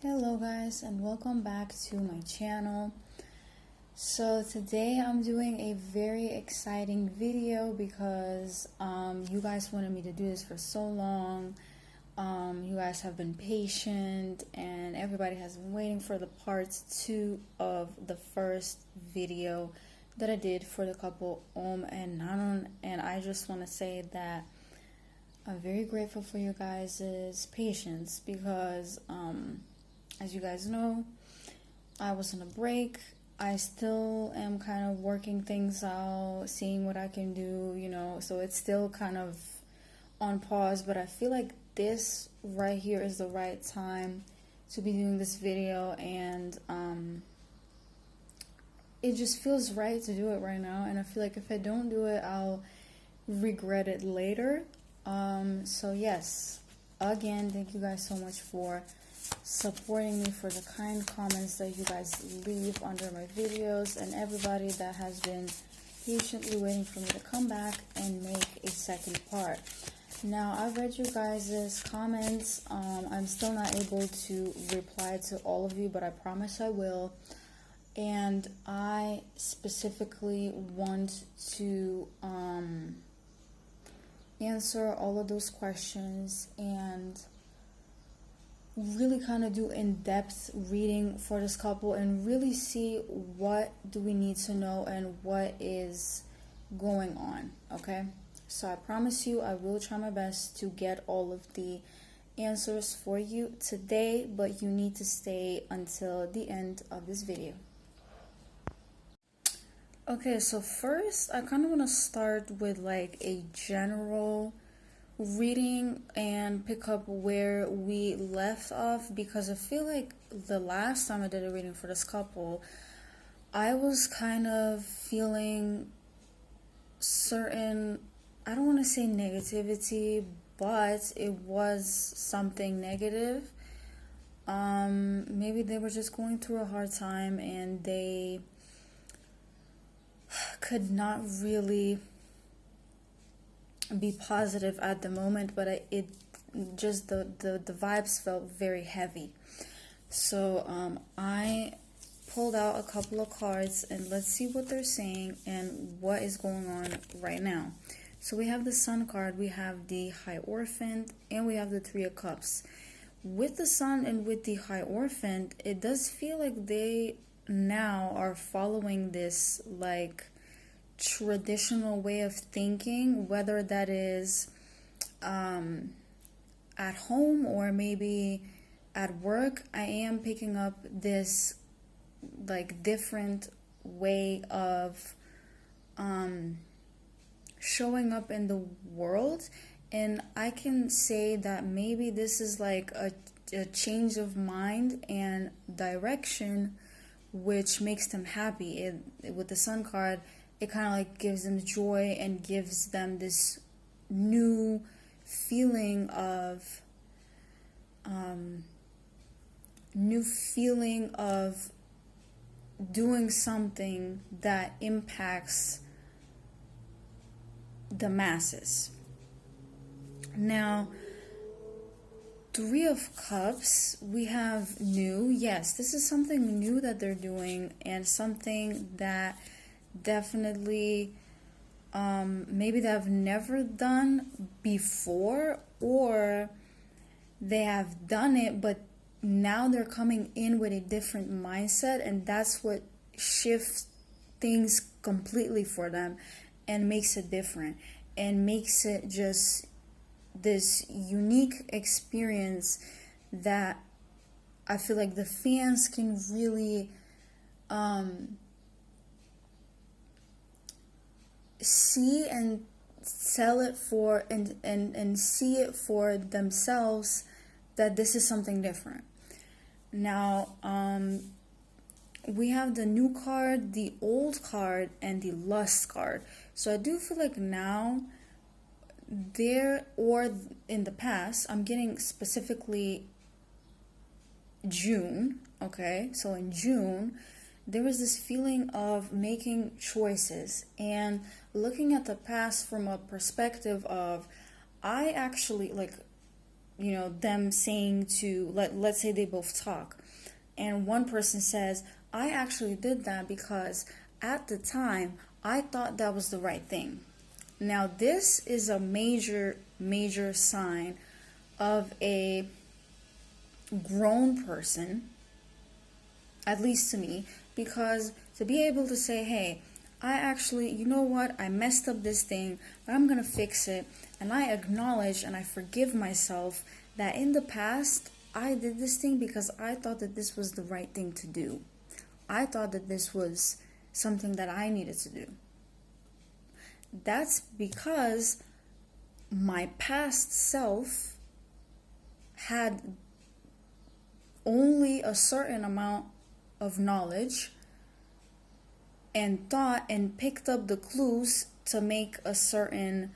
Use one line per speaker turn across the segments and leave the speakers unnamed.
Hello guys, and welcome back to my channel. So today I'm doing a very exciting video because you guys wanted me to do this for so long. You guys have been patient and everybody has been waiting for the part 2 of the first video that I did for the couple OhmNanon, and I just want to say that I'm very grateful for you guys' patience because as you guys know, I was on a break. I still am kind of working things out, seeing what I can do, so it's still kind of on pause, but I feel like this right here is the right time to be doing this video, and it just feels right to do it right now, and I feel like if I don't do it, I'll regret it later. So yes, again, thank you guys so much for supporting me, for the kind comments that you guys leave under my videos, and everybody that has been patiently waiting for me to come back and make a second part. Now, I've read you guys' comments. I'm still not able to reply to all of you, but I promise I will. And I specifically want to answer all of those questions and really kind of do in-depth reading for this couple and really see what do we need to know and what is going on, okay? So I promise you I will try my best to get all of the answers for you today, but you need to stay until the end of this video. Okay, so first I kind of want to start with like a general reading and pick up where we left off, because I feel like the last time I did a reading for this couple, I was kind of feeling certain, I don't want to say negativity, but it was something negative. Maybe they were just going through a hard time and they could not really be positive at the moment, but it just the vibes felt very heavy. So I pulled out a couple of cards and let's see what they're saying and what is going on right now. So we have the Sun card, we have the Hierophant, and we have the Three of Cups. With the Sun and with the Hierophant, it does feel like they now are following this like traditional way of thinking, whether that is at home or maybe at work. I am picking up this like different way of showing up in the world, and I can say that maybe this is like a change of mind and direction, which makes them happy. With the Sun card, it kind of like gives them joy and gives them this new feeling of doing something that impacts the masses. Now, Three of Cups, we have new. Yes, this is something new that they're doing, and something that definitely maybe they've never done before, or they have done it but now they're coming in with a different mindset, and that's what shifts things completely for them and makes it different and makes it just this unique experience that I feel like the fans can really see and sell it for and see it for themselves, that this is something different. Now we have the New card, the Old card, and the Lust card. So I do feel like now there, or in the past, I'm getting specifically June, okay? So in June, there was this feeling of making choices and looking at the past from a perspective of, I actually, like, them saying to, let's say they both talk, and one person says, I actually did that because at the time I thought that was the right thing. Now this is a major sign of a grown person, at least to me, because to be able to say, hey, I actually, you know what, I messed up this thing, but I'm gonna fix it, and I acknowledge and I forgive myself that in the past I did this thing because I thought that this was the right thing to do. I thought that this was something that I needed to do. That's because my past self had only a certain amount of knowledge and thought and picked up the clues to make a certain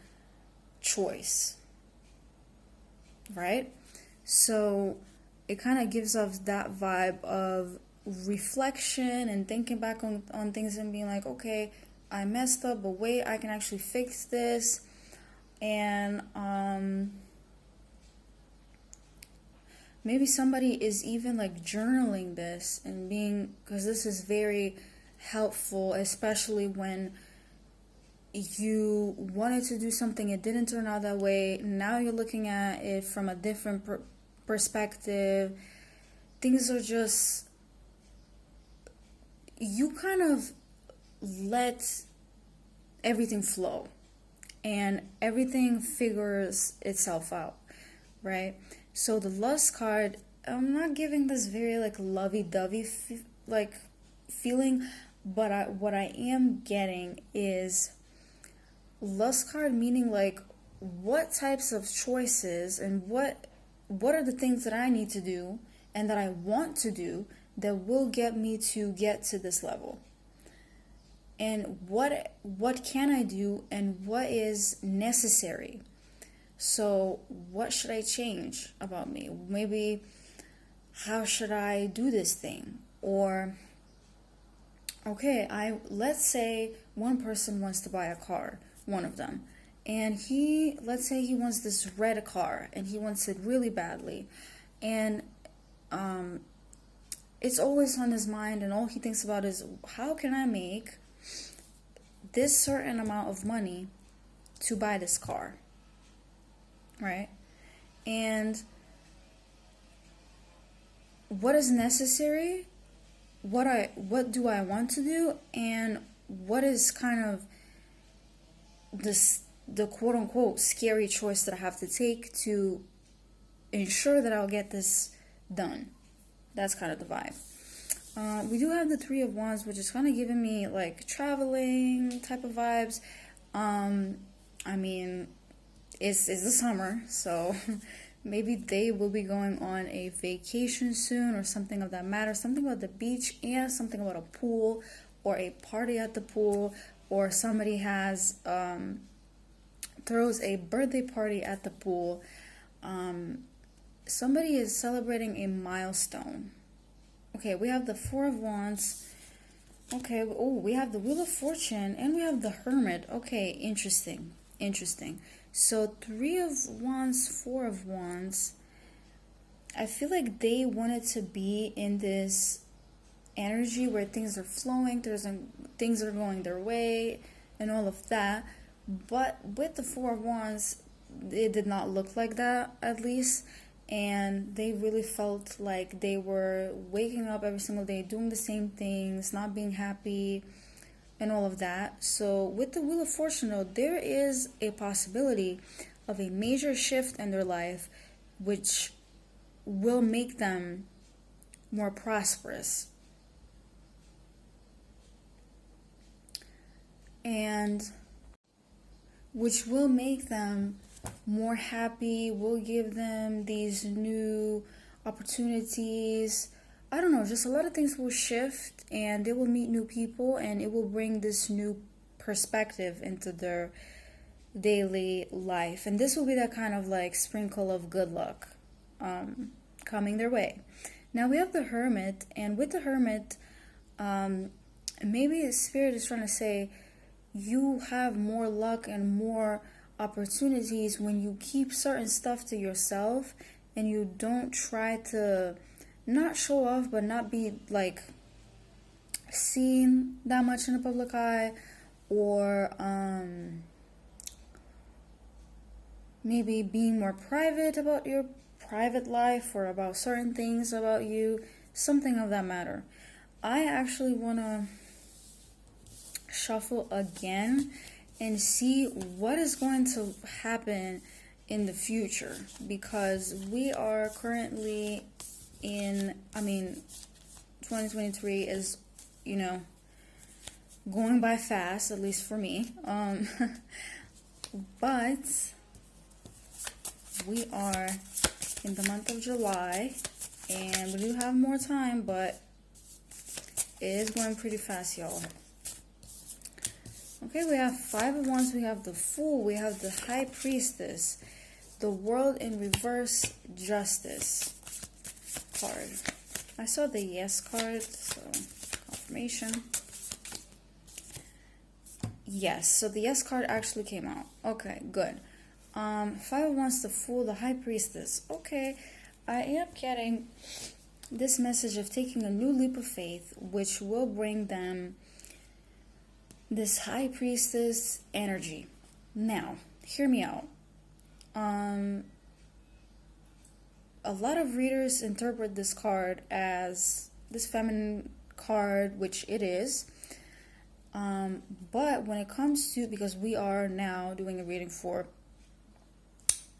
choice, right? So it kind of gives us that vibe of reflection and thinking back on things and being like, okay, I messed up, but wait, I can actually fix this. And maybe somebody is even like journaling this and being, because this is very helpful, especially when you wanted to do something, it didn't turn out that way, now you're looking at it from a different perspective. Things are just, you kind of let everything flow and everything figures itself out, right? So the lust card, I'm not giving this very like lovey-dovey feeling, but what I am getting is lust card, meaning like what types of choices and what are the things that I need to do and that I want to do that will get me to get to this level, and what can I do and what is necessary. So what should I change about me? Maybe how should I do this thing? Or okay, let's say one person wants to buy a car, one of them, and let's say he wants this red car and he wants it really badly, and it's always on his mind, and all he thinks about is, how can I make this certain amount of money to buy this car, right? And what is necessary, what do I want to do, and what is kind of the quote-unquote scary choice that I have to take to ensure that I'll get this done. That's kind of the vibe. We do have the Three of Wands, which is kind of giving me like traveling type of vibes. I mean, it's the summer, so maybe they will be going on a vacation soon or something of that matter. Something about the beach and something about a pool or a party at the pool, or somebody has throws a birthday party at the pool. Somebody is celebrating a milestone. Okay, we have the Four of Wands. Okay, oh, we have the Wheel of Fortune and we have the Hermit. Okay, interesting. So Three of Wands, Four of Wands. I feel like they wanted to be in this energy where things are flowing, things are going their way and all of that. But with the Four of Wands, it did not look like that, at least. And they really felt like they were waking up every single day, doing the same things, not being happy, and all of that. So with the Wheel of Fortune, though, there is a possibility of a major shift in their life, which will make them more prosperous. And which will make them more happy, will give them these new opportunities. I don't know, just a lot of things will shift and they will meet new people and it will bring this new perspective into their daily life. And this will be that kind of like sprinkle of good luck coming their way. Now we have the Hermit, and with the Hermit, maybe the Spirit is trying to say you have more luck and more opportunities when you keep certain stuff to yourself and you don't try to not show off, but not be like seen that much in the public eye, or maybe being more private about your private life or about certain things about you, something of that matter. I actually want to shuffle again and see what is going to happen in the future, because we are currently in, 2023 is, going by fast, at least for me. But we are in the month of July, and we do have more time, but it is going pretty fast, y'all. Okay, we have Five of Wands, we have the Fool, we have the High Priestess, the World in Reverse, Justice card. I saw the Yes card, so confirmation. Yes, so the Yes card actually came out. Okay, good. Five of Wands, the Fool, the High Priestess. Okay, I am getting this message of taking a new leap of faith, which will bring them this High Priestess energy. Now, hear me out. A lot of readers interpret this card as this feminine card, which it is. But when it comes to, because we are now doing a reading for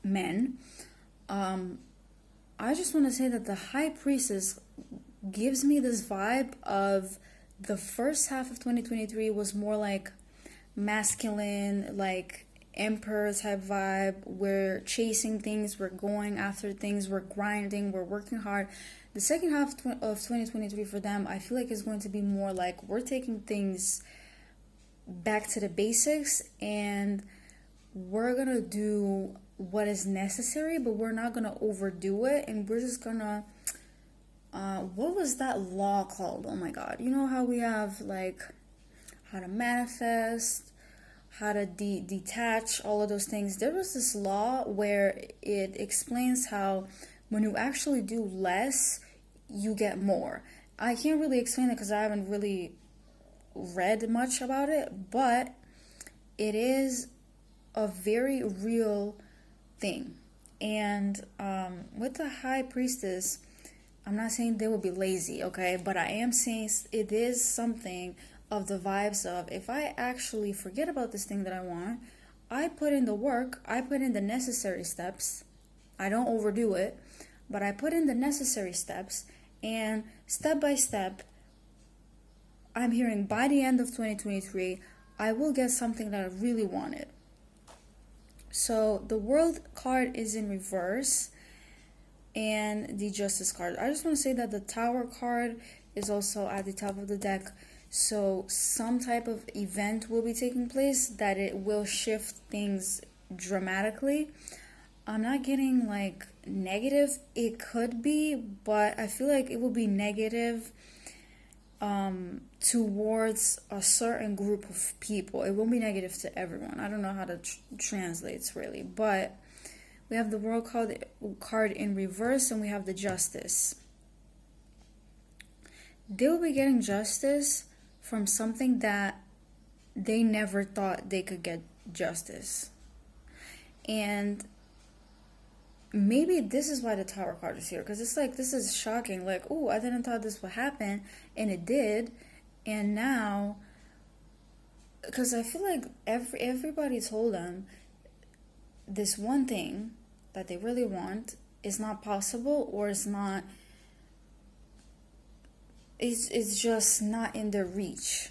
men, I just want to say that the High Priestess gives me this vibe of the first half of 2023 was more like masculine, like emperor type vibe. We're chasing things, we're going after things, we're grinding, we're working hard. The second half of 2023 for them, I feel like is going to be more like we're taking things back to the basics, and we're gonna do what is necessary, but we're not gonna overdo it, and we're just gonna what was that law called? Oh my god, you know how we have like how to manifest, how to detach, all of those things. There was this law where it explains how when you actually do less, you get more. I can't really explain it because I haven't really read much about it, but it is a very real thing. And with the High Priestess, I'm not saying they will be lazy, okay? But I am saying it is something of the vibes of, if I actually forget about this thing that I want, I put in the work, I put in the necessary steps. I don't overdo it, but I put in the necessary steps, and step by step, I'm hearing by the end of 2023, I will get something that I really wanted. So the World card is in reverse, and the Justice card. I just want to say that the Tower card is also at the top of the deck. So some type of event will be taking place that it will shift things dramatically. I'm not getting like negative. It could be, but I feel like it will be negative towards a certain group of people. It won't be negative to everyone. I don't know how to translate really, but we have the World card in reverse, and we have the Justice. They will be getting justice from something that they never thought they could get justice. And maybe this is why the Tower card is here, because it's like, this is shocking. Like, oh, I didn't thought this would happen, and it did. And now, because I feel like everybody told them this one thing that they really want is not possible, or it's just not in their reach.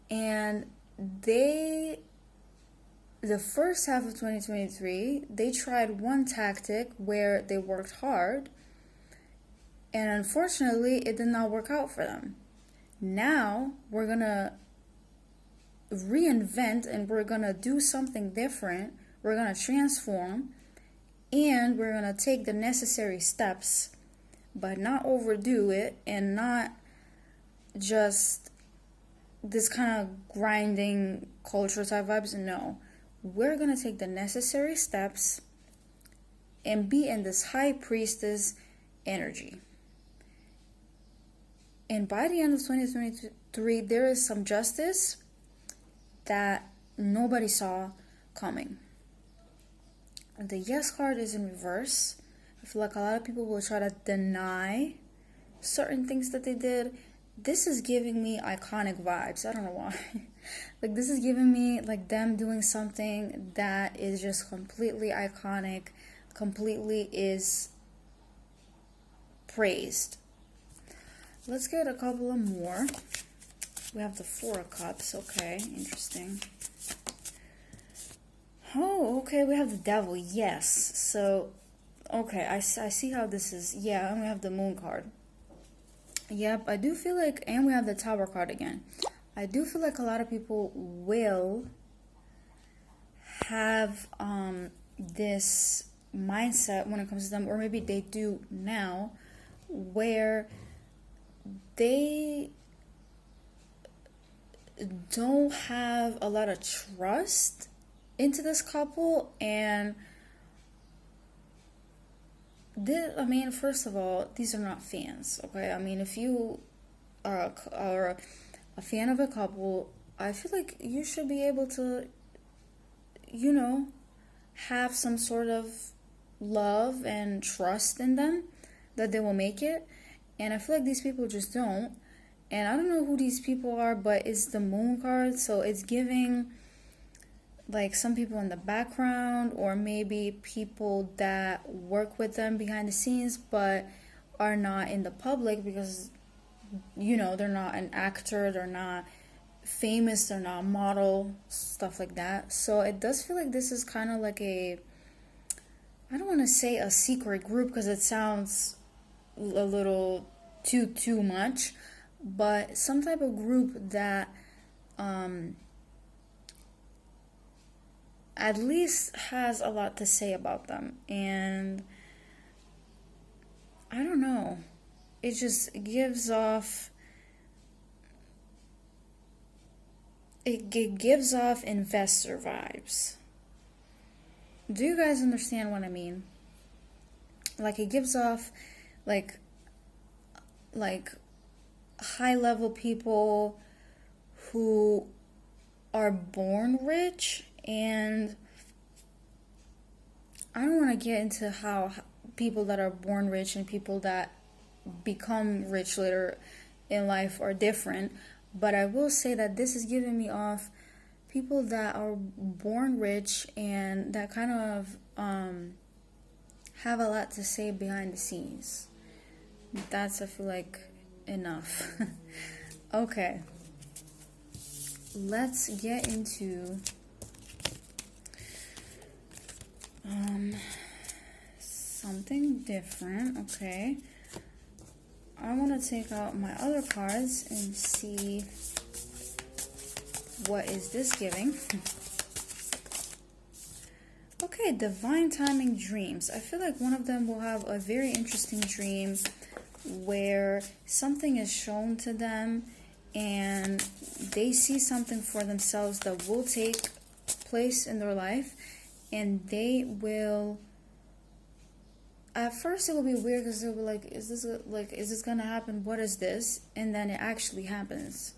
And the first half of 2023, they tried one tactic where they worked hard, and unfortunately it did not work out for them. Now we're gonna reinvent, and we're gonna do something different. We're gonna transform, and we're gonna take the necessary steps, but not overdo it, and not just this kind of grinding culture type vibes. No, we're gonna take the necessary steps and be in this high priestess energy. And by the end of 2023, there is some justice that nobody saw coming. The yes card is in reverse. I feel like a lot of people will try to deny certain things that they did. This is giving me iconic vibes. I don't know why. Like, this is giving me like them doing something that is just completely iconic, completely is praised. Let's get a couple of more. We have the Four of Cups. Okay, interesting. Oh, okay, we have the Devil. Yes. So, okay, I see how this is. Yeah, and we have the Moon card. Yep, I do feel like, and we have the Tower card again. I do feel like a lot of people will have this mindset when it comes to them, or maybe they do now, where they don't have a lot of trust into this couple. And I mean, first of all, these are not fans, okay? I mean, if you are a fan of a couple, I feel like you should be able to, you know, have some sort of love and trust in them that they will make it. And I feel like these people just don't. And I don't know who these people are, but it's the Moon card, so it's giving like some people in the background, or maybe people that work with them behind the scenes but are not in the public because, you know, they're not an actor, they're not famous, they're not a model, stuff like that. So it does feel like this is kind of like I don't want to say a secret group because it sounds a little too much, but some type of group that at least has a lot to say about them. And I don't know, it just gives off investor vibes. Do you guys understand what I mean? Like, it gives off like high level people who are born rich. And I don't want to get into how people that are born rich and people that become rich later in life are different, but I will say that this is giving me off people that are born rich and that kind of have a lot to say behind the scenes. That's, I feel like, enough. Okay, let's get into something different. Okay, I want to take out my other cards and see what is this giving. Okay, divine timing dreams. I feel like one of them will have a very interesting dream where something is shown to them and they see something for themselves that will take place in their life, and they will, at first it will be weird because they'll be like, is this gonna happen? What is this? And then it actually happens.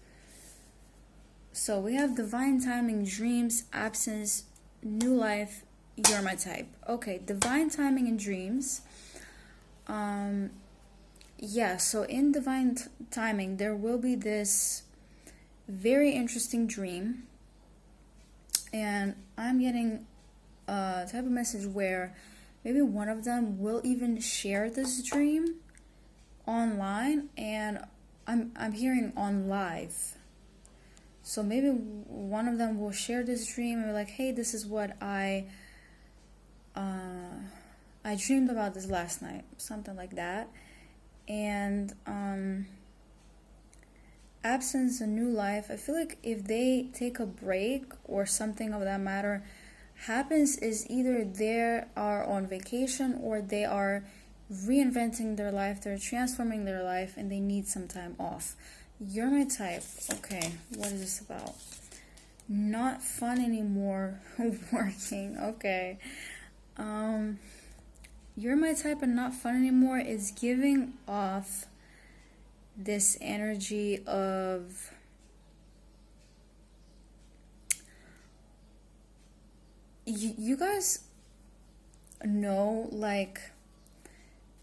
So we have divine timing, dreams, absence, new life, you're my type. Okay, divine timing and dreams. Yeah, so in divine timing, there will be this very interesting dream. And I'm getting a type of message where maybe one of them will even share this dream online, and I'm hearing on live. So maybe one of them will share this dream and be like, hey, this is what I dreamed about this last night, something like that. And absence and new life, I feel like if they take a break or something of that matter happens, is either they are on vacation or they are reinventing their life, they're transforming their life, and they need some time off. You're my type. Okay, what is this about? Not fun anymore. Working. Okay. You're my type and not fun anymore is giving off this energy of you guys know, like,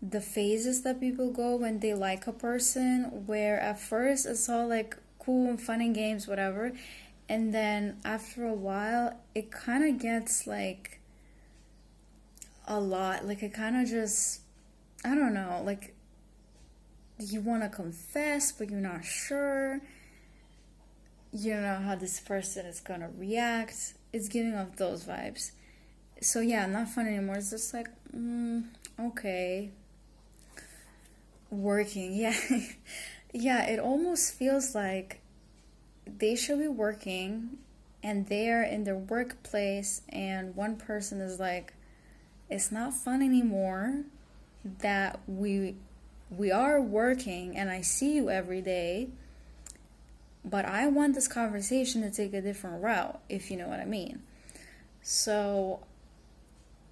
the phases that people go when they like a person, where at first it's all like cool and fun and games, whatever, and then after a while it kind of gets like a lot. Like, it kind of just, I don't know, like, you want to confess but you're not sure, you don't know how this person is gonna react. It's giving off those vibes. So yeah, not fun anymore. It's just like, okay. Working, yeah. Yeah, it almost feels like they should be working and they're in their workplace, and one person is like, it's not fun anymore that we are working and I see you every day, but I want this conversation to take a different route, if you know what I mean. So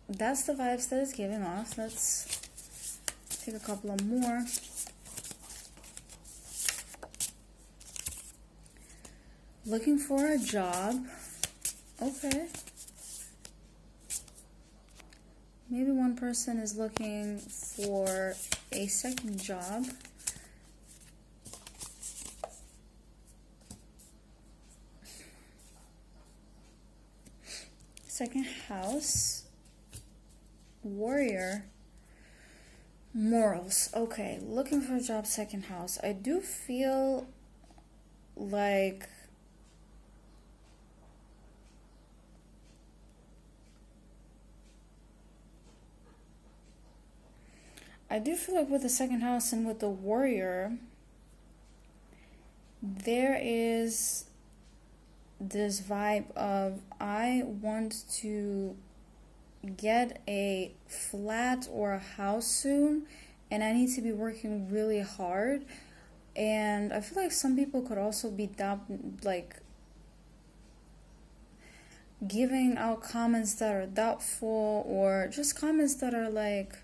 that's the vibes that it's giving off. Let's take a couple of more. Looking for a job. Okay. Maybe one person is looking for a second job. Second house. Warrior. Morals. Okay, looking for a job, second house. I do feel like with the second house and with the warrior, there is this vibe of, I want to get a flat or a house soon, and I need to be working really hard. And I feel like some people could also be like giving out comments that are doubtful, or just comments that are like,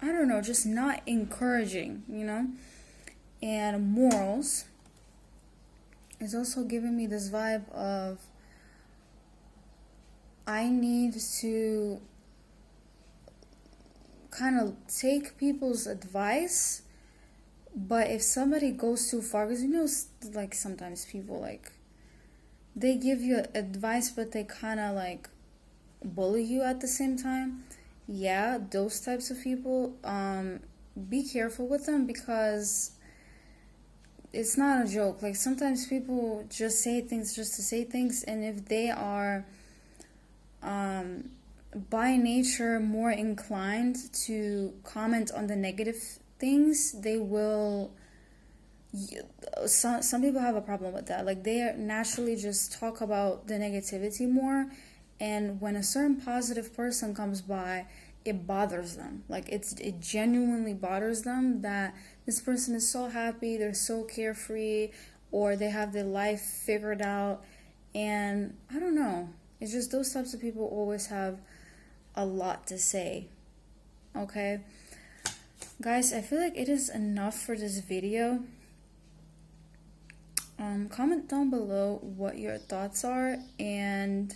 I don't know, just not encouraging, you know? And morals is also giving me this vibe of, I need to kind of take people's advice, but if somebody goes too far, because you know, like, sometimes people, like, they give you advice but they kind of like bully you at the same time. Yeah, those types of people, be careful with them, because it's not a joke. Like, sometimes people just say things just to say things, and if they are by nature more inclined to comment on the negative things, they will, some people have a problem with that. Like, they naturally just talk about the negativity more, and when a certain positive person comes by, it bothers them. Like, it genuinely bothers them that this person is so happy, they're so carefree, or they have their life figured out. And I don't know, it's just those types of people always have a lot to say. Okay, guys, I feel like it is enough for this video. Comment down below what your thoughts are, and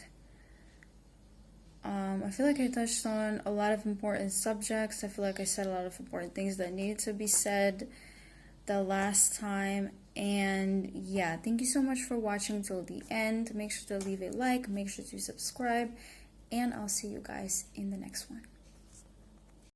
I feel like I touched on a lot of important subjects. I feel like I said a lot of important things that needed to be said the last time. And yeah, thank you so much for watching till the end. Make sure to leave a like, make sure to subscribe, and I'll see you guys in the next one.